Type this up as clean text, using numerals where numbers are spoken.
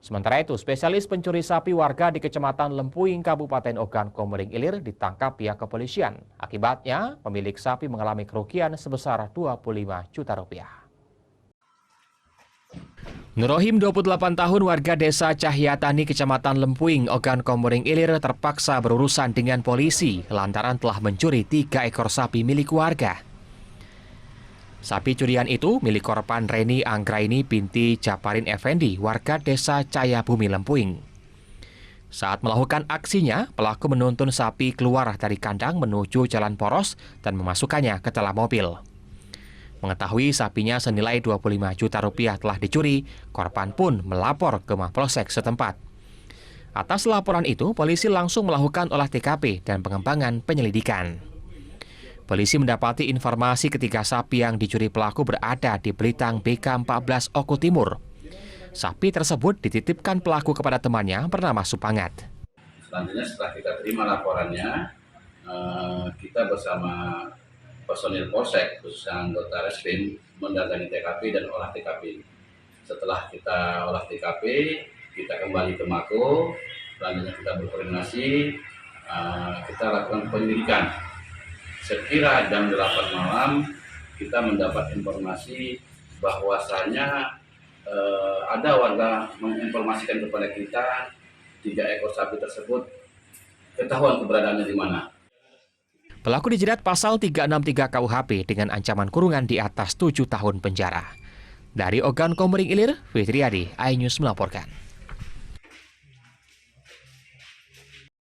Sementara itu, spesialis pencuri sapi warga di Kecamatan Lempuing, Kabupaten Ogan Komering Ilir ditangkap pihak kepolisian. Akibatnya, pemilik sapi mengalami kerugian sebesar 25 juta rupiah. Nurohim, 28 tahun, warga desa Cahyatani, Kecamatan Lempuing, Ogan Komering Ilir terpaksa berurusan dengan polisi lantaran telah mencuri 3 ekor sapi milik warga. Sapi curian itu milik korban Reni Anggraini binti Japarin Effendi, warga desa Cayabumi Lempuing. Saat melakukan aksinya, pelaku menuntun sapi keluar dari kandang menuju jalan poros dan memasukkannya ke dalam mobil. Mengetahui sapinya senilai 25 juta rupiah telah dicuri, korban pun melapor ke Mapolsek setempat. Atas laporan itu, polisi langsung melakukan olah TKP dan pengembangan penyelidikan. Polisi mendapati informasi ketiga sapi yang dicuri pelaku berada di Belitang BK14 Oku Timur. Sapi tersebut dititipkan pelaku kepada temannya bernama Supangat. Selanjutnya setelah kita terima laporannya, kita bersama personil Polsek, khususnya anggota Reskrim, mendatangi TKP dan olah TKP. Setelah kita olah TKP, kita kembali ke Mako, selanjutnya kita berkoordinasi, kita lakukan penyelidikan. Sekira jam 8 malam, kita mendapat informasi bahwasanya ada warga menginformasikan kepada kita 3 ekor sapi tersebut ketahuan keberadaannya di mana. Pelaku dijerat pasal 363 KUHP dengan ancaman kurungan di atas 7 tahun penjara. Dari Ogan Komering Ilir, Fitriadi, iNews melaporkan.